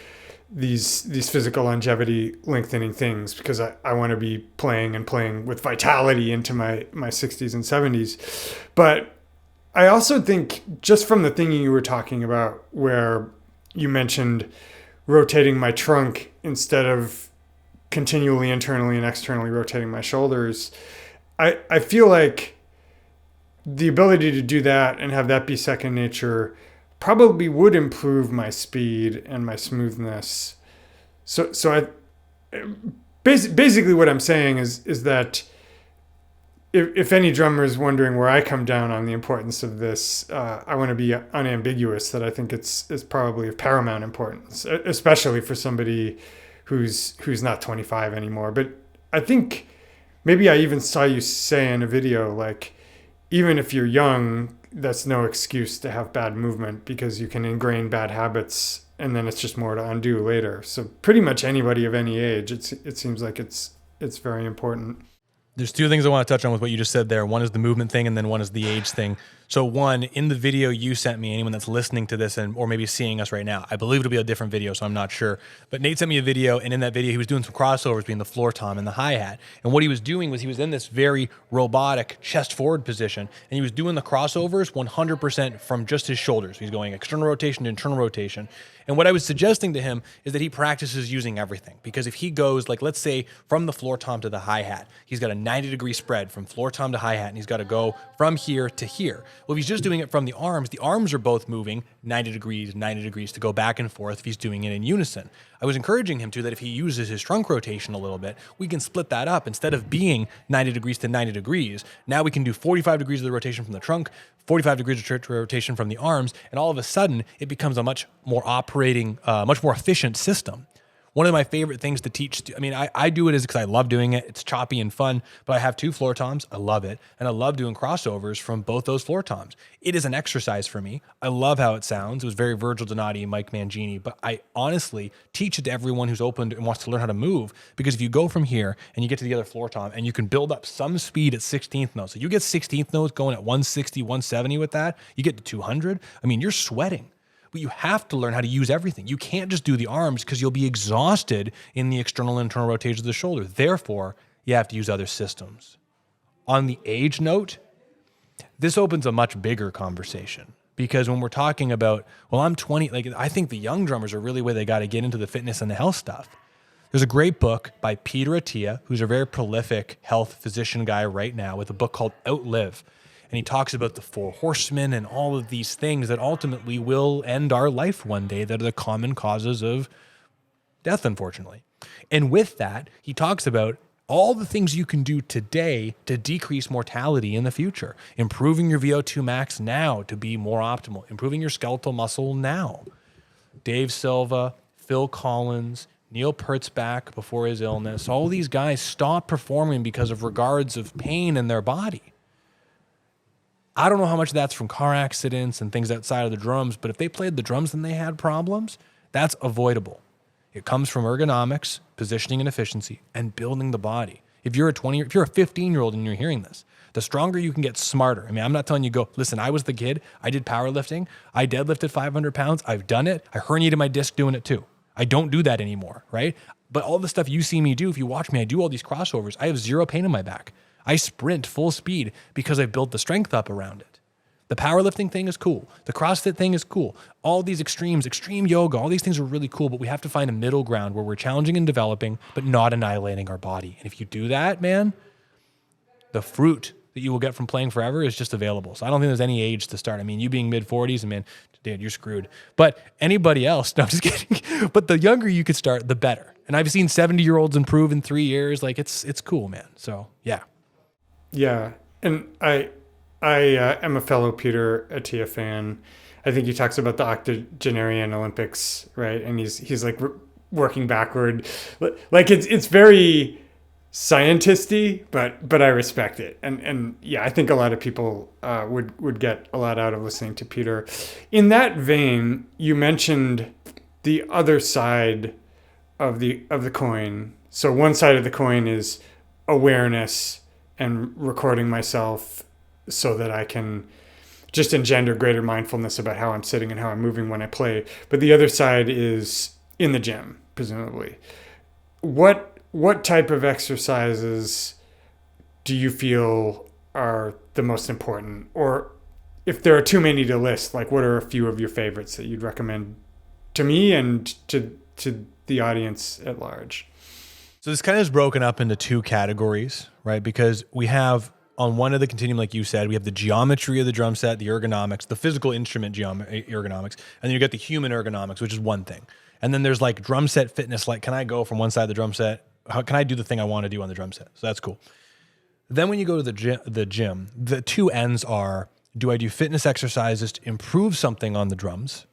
these physical longevity lengthening things, because I want to be playing with vitality into my 60s and 70s. But I also think, just from the thing you were talking about, where you mentioned rotating my trunk instead of continually internally and externally rotating my shoulders, I feel like the ability to do that and have that be second nature probably would improve my speed and my smoothness. So basically what I'm saying is that if any drummer is wondering where I come down on the importance of this, I want to be unambiguous that I think it's probably of paramount importance, especially for somebody who's not 25 anymore. But I think maybe I even saw you say in a video, like, even if you're young, that's no excuse to have bad movement, because you can ingrain bad habits and then it's just more to undo later. So pretty much anybody of any age, it seems like it's very important. There's two things I want to touch on with what you just said there. One is the movement thing, and then one is the age thing. So one, in the video you sent me, anyone that's listening to this or maybe seeing us right now, I believe it'll be a different video, so I'm not sure. But Nate sent me a video, and in that video he was doing some crossovers between the floor tom and the hi-hat. And what he was doing was he was in this very robotic chest forward position, and he was doing the crossovers 100% from just his shoulders. He's going external rotation to internal rotation. And what I was suggesting to him is that he practices using everything. Because if he goes, like, let's say from the floor tom to the hi-hat, he's got a 90-degree spread from floor tom to hi-hat, and he's got to go from here to here. Well, if he's just doing it from the arms are both moving 90 degrees to go back and forth if he's doing it in unison. I was encouraging him that if he uses his trunk rotation a little bit, we can split that up. Instead of being 90 degrees to 90 degrees, now we can do 45 degrees of the rotation from the trunk, 45 degrees of rotation from the arms, and all of a sudden it becomes a much more efficient system. One of my favorite things to teach, I do it because I love doing it. It's choppy and fun, but I have two floor toms. I love it. And I love doing crossovers from both those floor toms. It is an exercise for me. I love how it sounds. It was very Virgil Donati and Mike Mangini, but I honestly teach it to everyone who's open and wants to learn how to move, because if you go from here and you get to the other floor tom and you can build up some speed at 16th notes. So you get 16th notes going at 160, 170 with that, you get to 200. You're sweating. But you have to learn how to use everything. You can't just do the arms, because you'll be exhausted in the external and internal rotation of the shoulder. Therefore, you have to use other systems. On the age note, this opens a much bigger conversation, because when we're talking about, well, I'm 20, I think the young drummers are really where they got to get into the fitness and the health stuff. There's a great book by Peter Attia, who's a very prolific health physician guy right now, with a book called Outlive. And he talks about the 4 horsemen and all of these things that ultimately will end our life one day, that are the common causes of death, unfortunately. And with that, he talks about all the things you can do today to decrease mortality in the future. Improving your VO2 max now to be more optimal. Improving your skeletal muscle now. Dave Silva, Phil Collins, Neil Peart's back before his illness. All these guys stopped performing because of regards of pain in their body. I don't know how much that's from car accidents and things outside of the drums, but if they played the drums and they had problems, that's avoidable. It comes from ergonomics, positioning and efficiency, and building the body. If you're a 15-year-old and you're hearing this, the stronger you can get smarter. I'm not telling you go, listen, I was the kid, I did powerlifting, I deadlifted 500 pounds, I've done it, I herniated my disc doing it too. I don't do that anymore, right? But all the stuff you see me do, if you watch me, I do all these crossovers, I have zero pain in my back. I sprint full speed because I've built the strength up around it. The powerlifting thing is cool. The CrossFit thing is cool. All these extremes, extreme yoga, all these things are really cool, but we have to find a middle ground where we're challenging and developing, but not annihilating our body. And if you do that, man, the that you will get from playing forever is just available. So I don't think there's any age to start. I mean, you being mid-40s, and man, dude, you're screwed. But anybody else, no, I'm just kidding. But the younger you could start, the better. And I've seen 70-year-olds improve in 3 years. Like it's cool, man. So yeah. Yeah, and I am a fellow Peter Attia fan. I think he talks about the octogenarian Olympics, right? And he's like working backward, like it's very scientisty, but I respect it. And yeah, I think a lot of people would get a lot out of listening to Peter. In that vein, you mentioned the other side of the coin. So one side of the coin is awareness and recording myself so that I can just engender greater mindfulness about how I'm sitting and how I'm moving when I play. But the other side is in the gym, presumably. What type of exercises do you feel are the most important? Or if there are too many to list, like what are a few of your favorites that you'd recommend to me and to the audience at large? So this kind of is broken up into two categories, right? Because we have on one of the continuum, like you said, we have the geometry of the drum set, the ergonomics, the physical instrument ergonomics, and then you get the human ergonomics, which is one thing. And then there's like drum set fitness, like can I go from one side of the drum set? How can I do the thing I want to do on the drum set? So that's cool. Then when you go to the gym, the two ends are, do I do fitness exercises to improve something on the drums?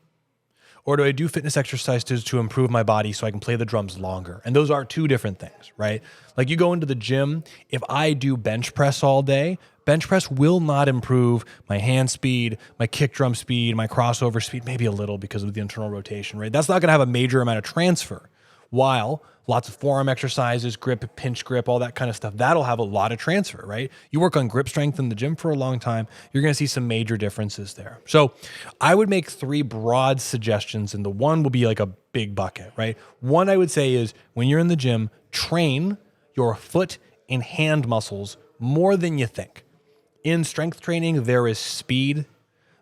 Or do I do fitness exercises to improve my body so I can play the drums longer? And those are two different things, right? Like you go into the gym, if I do bench press all day, bench press will not improve my hand speed, my kick drum speed, my crossover speed, maybe a little because of the internal rotation, right? That's not gonna have a major amount of transfer. While lots of forearm exercises, grip, pinch grip, all that kind of stuff, that'll have a lot of transfer, right? You work on grip strength in the gym for a long time, you're gonna see some major differences there. So I would make three broad suggestions, and the one will be like a big bucket, right? One I would say is when you're in the gym, train your foot and hand muscles more than you think. In strength training, there is speed,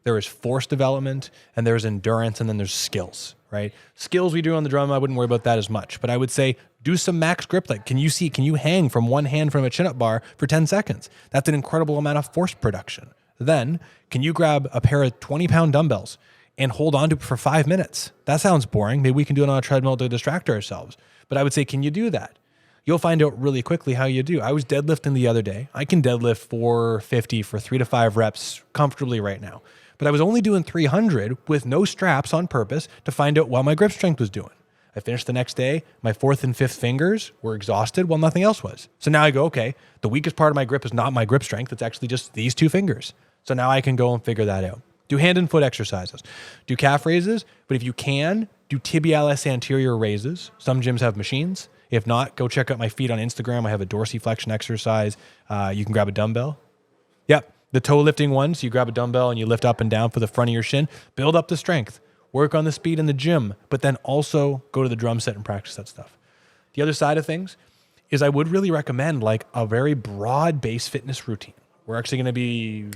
there is force development, and there's endurance, and then there's skills, right? Skills we do on the drum, I wouldn't worry about that as much, but I would say do some max grip. Like, can you hang from one hand from a chin-up bar for 10 seconds? That's an incredible amount of force production. Then, can you grab a pair of 20-pound dumbbells and hold on to it for 5 minutes? That sounds boring. Maybe we can do it on a treadmill to distract ourselves. But I would say, can you do that? You'll find out really quickly how you do. I was deadlifting the other day. I can deadlift 450 for 3 to 5 reps comfortably right now. But I was only doing 300 with no straps on purpose to find out what my grip strength was doing. I finished the next day. My 4th and 5th fingers were exhausted while nothing else was. So now I go, okay, the weakest part of my grip is not my grip strength. It's actually just these 2 fingers. So now I can go and figure that out. Do hand and foot exercises. Do calf raises, but if you can, do tibialis anterior raises. Some gyms have machines. If not, go check out my feed on Instagram. I have a dorsiflexion exercise. You can grab a dumbbell. Yep. The toe lifting ones, you grab a dumbbell and you lift up and down for the front of your shin, build up the strength, work on the speed in the gym, but then also go to the drum set and practice that stuff. The other side of things is I would really recommend like a very broad base fitness routine. We're actually going to be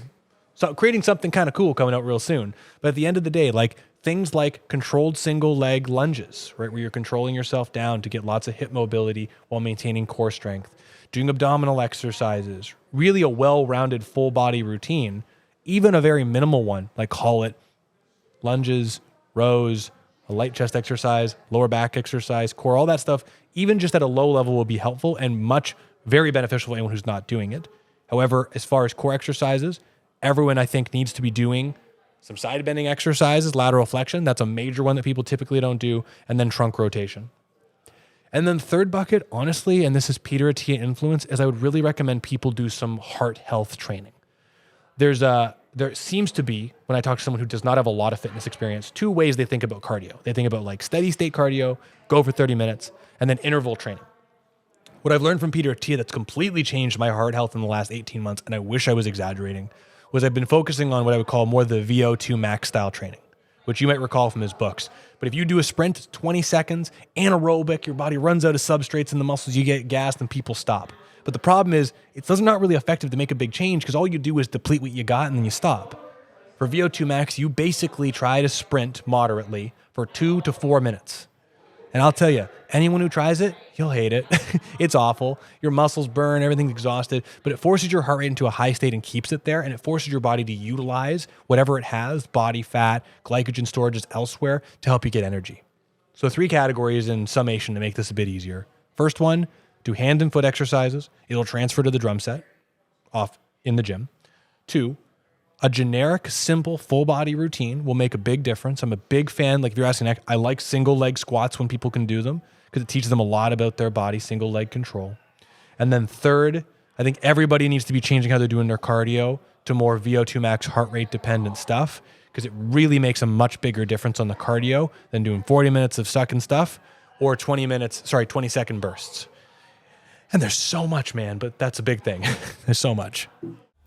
creating something kind of cool coming out real soon. But at the end of the day, like things like controlled single leg lunges, right? Where you're controlling yourself down to get lots of hip mobility while maintaining core strength. Doing abdominal exercises, really a well-rounded full body routine, even a very minimal one, like call it lunges, rows, a light chest exercise, lower back exercise, core, all that stuff, even just at a low level will be helpful and very beneficial for anyone who's not doing it. However, as far as core exercises, everyone I think needs to be doing some side bending exercises, lateral flexion, that's a major one that people typically don't do, and then trunk rotation. And then third bucket, honestly, and this is Peter Attia influence, is I would really recommend people do some heart health training. There seems to be, when I talk to someone who does not have a lot of fitness experience, 2 ways they think about cardio. They think about like steady state cardio, go for 30 minutes, and then interval training. What I've learned from Peter Attia that's completely changed my heart health in the last 18 months, and I wish I was exaggerating, was I've been focusing on what I would call more the VO2 max style training, which you might recall from his books. But if you do a sprint, it's 20 seconds, anaerobic, your body runs out of substrates in the muscles, you get gassed, and people stop. But the problem is, it's not really effective to make a big change because all you do is deplete what you got and then you stop. For VO2 max, you basically try to sprint moderately for 2 to 4 minutes. And I'll tell you, anyone who tries it, you'll hate it. It's awful. Your muscles burn, everything's exhausted, but it forces your heart rate into a high state and keeps it there. And it forces your body to utilize whatever it has, body fat, glycogen storages elsewhere, to help you get energy. So 3 categories in summation to make this a bit easier. First one, do hand and foot exercises. It'll transfer to the drum set off in the gym. 2, a generic, simple, full body routine will make a big difference. I'm a big fan. Like if you're asking, I like single leg squats when people can do them because it teaches them a lot about their body, single leg control. And then 3rd, I think everybody needs to be changing how they're doing their cardio to more VO2 max heart rate dependent stuff because it really makes a much bigger difference on the cardio than doing 40 minutes of sucking stuff or 20-second bursts. And there's so much, man, but that's a big thing. There's so much.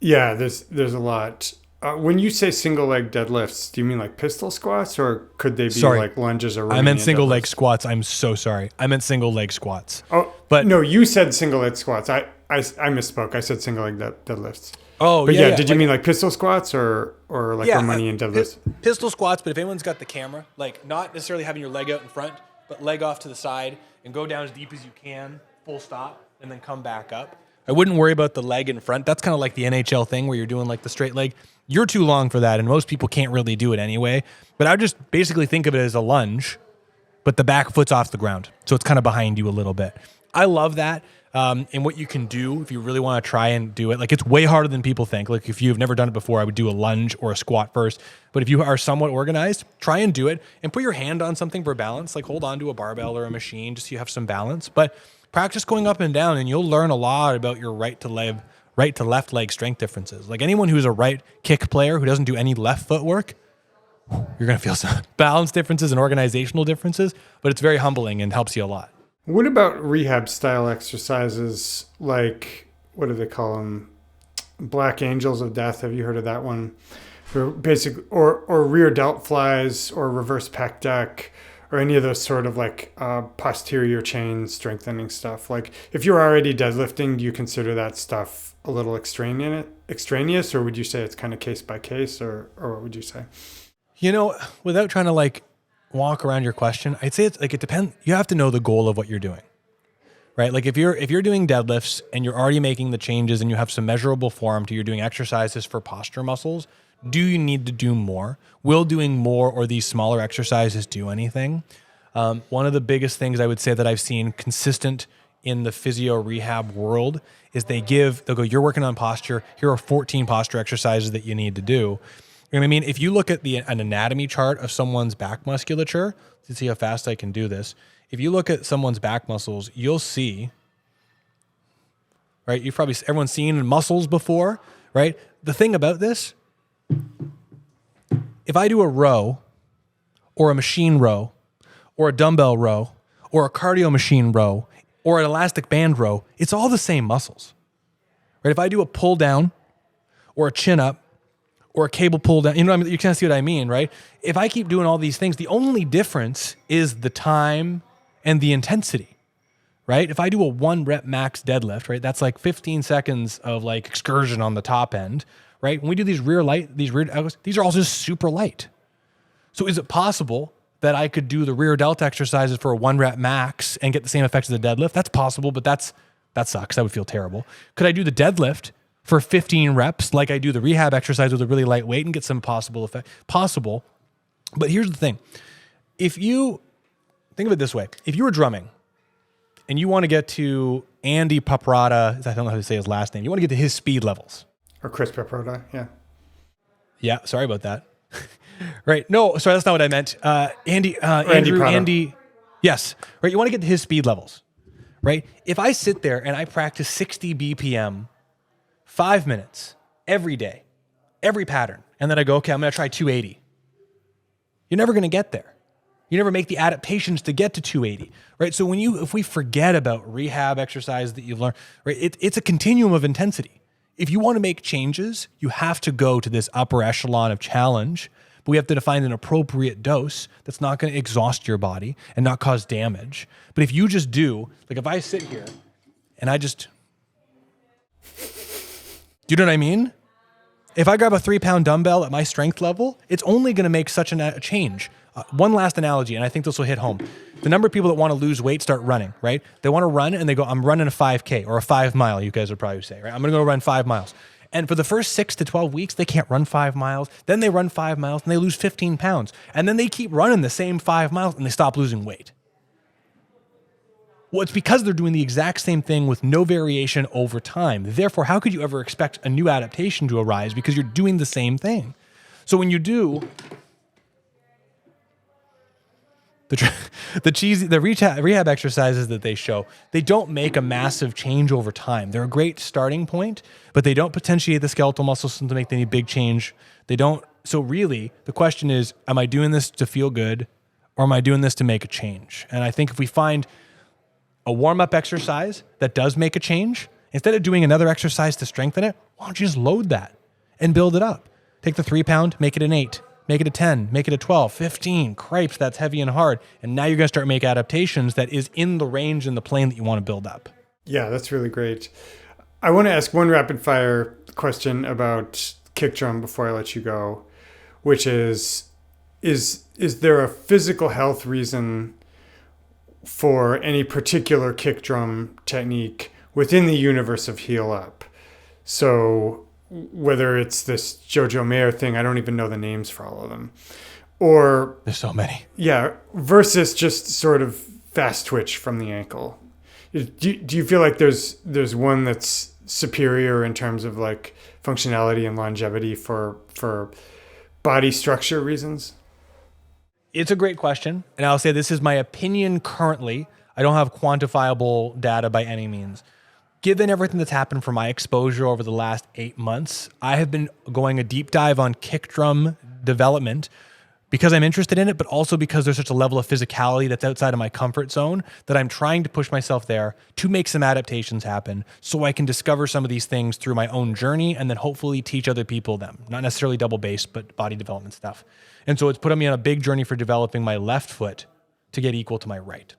Yeah, there's a lot. When you say single leg deadlifts, do you mean like pistol squats or could they be like lunges or Romanian I meant single deadlifts? leg squats. I'm so sorry. I meant single leg squats. Oh, but no, you said single leg squats. I misspoke. I said single leg deadlifts. Oh, but yeah. Did you mean like pistol squats or like Romanian deadlifts? Pistol squats, but if anyone's got the camera, like not necessarily having your leg out in front, but leg off to the side and go down as deep as you can, full stop, and then come back up. I wouldn't worry about the leg in front. That's kind of like the NHL thing where you're doing like the straight leg. You're too long for that, and most people can't really do it anyway. But I would just basically think of it as a lunge, but the back foot's off the ground. So it's kind of behind you a little bit. I love that. And what you can do if you really want to try and do it, like it's way harder than people think. Like if you've never done it before, I would do a lunge or a squat first. But if you are somewhat organized, try and do it and put your hand on something for balance, like hold on to a barbell or a machine just so you have some balance. But practice going up and down and you'll learn a lot about your right to left leg strength differences. Like anyone who's a right kick player who doesn't do any left foot work, you're going to feel some balance differences and organizational differences, but it's very humbling and helps you a lot. What about rehab style exercises like, what do they call them? Black Angels of Death. Have you heard of that one? Or rear delt flies or reverse pec deck or any of those sort of like posterior chain strengthening stuff. Like if you're already deadlifting, do you consider that stuff a little extraneous or would you say it's kind of case by case or what would you say? You know, without trying to like walk around your question, I'd say it's like it depends. You have to know the goal of what you're doing, right? Like if you're doing deadlifts and you're already making the changes and you have some measurable form to you're doing exercises for posture muscles, do you need to do more? Will doing more or these smaller exercises do anything? One of the biggest things I would say that I've seen consistent in the physio rehab world is they'll go, you're working on posture. Here are 14 posture exercises that you need to do. You know what I mean? If you look at an anatomy chart of someone's back musculature, let's see how fast I can do this. If you look at someone's back muscles, you'll see, right? Everyone's seen muscles before, right? The thing about this, if I do a row or a machine row or a dumbbell row or a cardio machine row or an elastic band row, it's all the same muscles, right? If I do a pull down or a chin up or a cable pull down, you know what I mean? You kind of see what I mean, right? If I keep doing all these things, the only difference is the time and the intensity, right? If I do a 1 rep max deadlift, right? That's like 15 seconds of like excursion on the top end, right? When we do these rear delts, these are all just super light. So is it possible that I could do the rear delt exercises for a 1 rep max and get the same effects as the deadlift? That's possible, but that sucks. That would feel terrible. Could I do the deadlift for 15 reps like I do the rehab exercise with a really light weight and get some possible effect? Possible. But here's the thing. If you think of it this way, if you were drumming and you want to get to Andy Paprada, I don't know how to say his last name, you want to get to his speed levels. Or Chris Paprada, yeah. Yeah, sorry about that. Right. No, sorry, that's not what I meant. Andy. Yes. Right. You want to get to his speed levels, right? If I sit there and I practice 60 BPM, 5 minutes every day, every pattern, and then I go, okay, I'm going to try 280. You're never going to get there. You never make the adaptations to get to 280, right? So if we forget about rehab exercise that you've learned, right? It's a continuum of intensity. If you want to make changes, you have to go to this upper echelon of challenge, but we have to define an appropriate dose that's not going to exhaust your body and not cause damage. But if you just do, like if I sit here and do you know what I mean? If I grab a 3-pound dumbbell at my strength level, it's only going to make such a change. One last analogy, and I think this will hit home. The number of people that want to lose weight start running, right? They want to run and they go, I'm running a 5K or a 5 mile, you guys would probably say, right? I'm going to go run 5 miles. And for the first 6 to 12 weeks, they can't run 5 miles. Then they run 5 miles and they lose 15 pounds. And then they keep running the same 5 miles and they stop losing weight. Well, it's because they're doing the exact same thing with no variation over time. Therefore, how could you ever expect a new adaptation to arise because you're doing the same thing? So when you do the rehab exercises that they show, they don't make a massive change over time. They're a great starting point, but they don't potentiate the skeletal muscle system to make any big change. They don't. So really, the question is, am I doing this to feel good or am I doing this to make a change? And I think if we find a warm-up exercise that does make a change, instead of doing another exercise to strengthen it, why don't you just load that and build it up? Take the 3 pound, make it an 8. Make it a 10, make it a 12, 15, cripes, that's heavy and hard. And now you're going to start make adaptations that is in the range and the plane that you want to build up. Yeah, that's really great. I want to ask one rapid fire question about kick drum before I let you go, which is there a physical health reason for any particular kick drum technique within the universe of heel up? So whether it's this Jojo Mayer thing, I don't even know the names for all of them, or there's so many. Yeah, versus just sort of fast twitch from the ankle. Do you feel like there's one that's superior in terms of like functionality and longevity for body structure reasons? It's a great question, and I'll say this is my opinion currently. I don't have quantifiable data by any means. Given everything that's happened for my exposure over the last 8 months, I have been going a deep dive on kick drum development because I'm interested in it, but also because there's such a level of physicality that's outside of my comfort zone that I'm trying to push myself there to make some adaptations happen so I can discover some of these things through my own journey and then hopefully teach other people them. Not necessarily double bass, but body development stuff. And so it's put me on a big journey for developing my left foot to get equal to my right.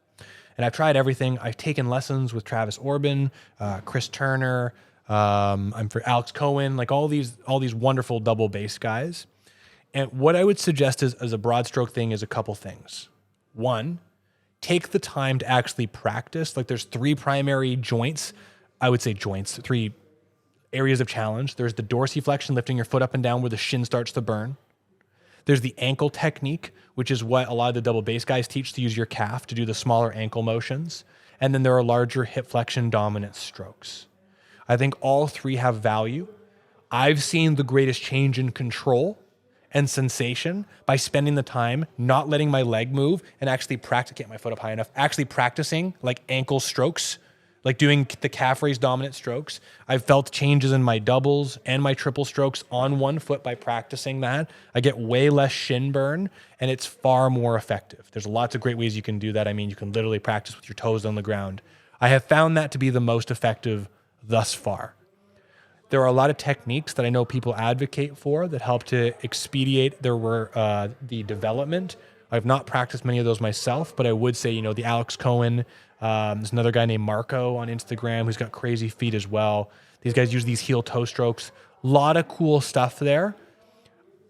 And I've tried everything. I've taken lessons with Travis Orban, Chris Turner, I'm for Alex Cohen, like all these wonderful double bass guys. And what I would suggest is, as a broad stroke thing, is a couple things. One, take the time to actually practice. Like there's 3 primary joints. I would say joints, 3 areas of challenge. There's the dorsiflexion, lifting your foot up and down where the shin starts to burn. There's the ankle technique, which is what a lot of the double bass guys teach, to use your calf to do the smaller ankle motions. And then there are larger hip flexion dominant strokes. I think all 3 have value. I've seen the greatest change in control and sensation by spending the time not letting my leg move and actually get my foot up high enough, actually practicing like ankle strokes, like doing the calf raise dominant strokes. I've felt changes in my doubles and my triple strokes on one foot by practicing that. I get way less shin burn and it's far more effective. There's lots of great ways you can do that. I mean, you can literally practice with your toes on the ground. I have found that to be the most effective thus far. There are a lot of techniques that I know people advocate for that help to expedite the development. I've not practiced many of those myself, but I would say, the Alex Cohen, there's another guy named Marco on Instagram who's got crazy feet as well. These guys use these heel toe strokes. A lot of cool stuff there.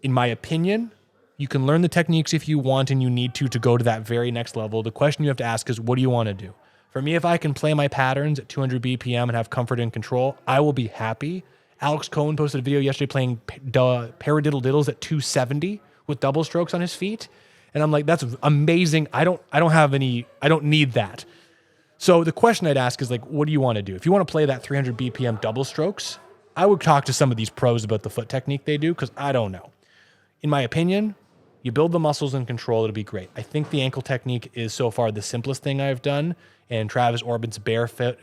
In my opinion, you can learn the techniques if you want and you need to go to that very next level. The question you have to ask is, what do you want to do? For me, if I can play my patterns at 200 BPM and have comfort and control, I will be happy. Alex Cohen posted a video yesterday playing paradiddle diddles at 270 with double strokes on his feet. And I'm like, that's amazing. I don't need that. So the question I'd ask is like, what do you want to do? If you want to play that 300 BPM double strokes, I would talk to some of these pros about the foot technique they do, because I don't know. In my opinion, you build the muscles and control, it'll be great. I think the ankle technique is so far the simplest thing I've done. And Travis Orban's barefoot,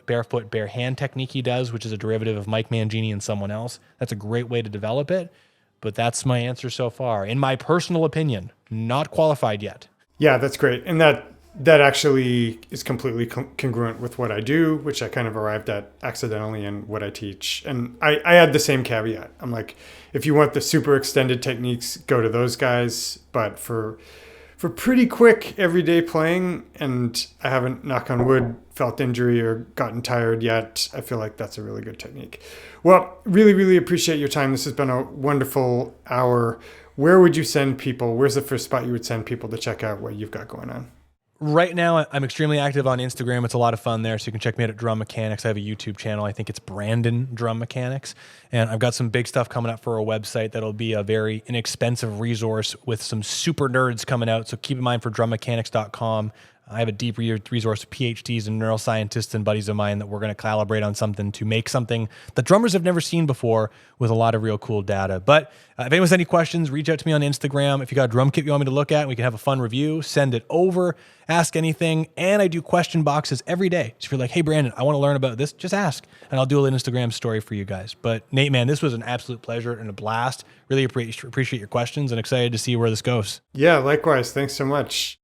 bare hand technique he does, which is a derivative of Mike Mangini and someone else. That's a great way to develop it. But that's my answer so far. In my personal opinion, not qualified yet. Yeah, that's great. And that actually is completely congruent with what I do, which I kind of arrived at accidentally in what I teach. And I add the same caveat. I'm like, if you want the super extended techniques, go to those guys. But for pretty quick everyday playing, and I haven't, knock on wood, felt injury or gotten tired yet, I feel like that's a really good technique. Well, really, really appreciate your time. This has been a wonderful hour. where would you send people? Where's the first spot you would send people to check out what you've got going on? Right now, I'm extremely active on Instagram. It's a lot of fun there. So you can check me out at Drum Mechanics. I have a YouTube channel. I think it's Brandon Drum Mechanics. And I've got some big stuff coming up for a website that'll be a very inexpensive resource with some super nerds coming out. So keep in mind for drummechanics.com. I have a deep resource of PhDs and neuroscientists and buddies of mine that we're going to collaborate on something to make something that drummers have never seen before with a lot of real cool data. But if anyone has any questions, reach out to me on Instagram. If you got a drum kit you want me to look at, we can have a fun review, send it over, ask anything. And I do question boxes every day. So if you're like, hey, Brandon, I want to learn about this, just ask. And I'll do an Instagram story for you guys. But Nate, man, this was an absolute pleasure and a blast. Really appreciate your questions and excited to see where this goes. Yeah, likewise. Thanks so much.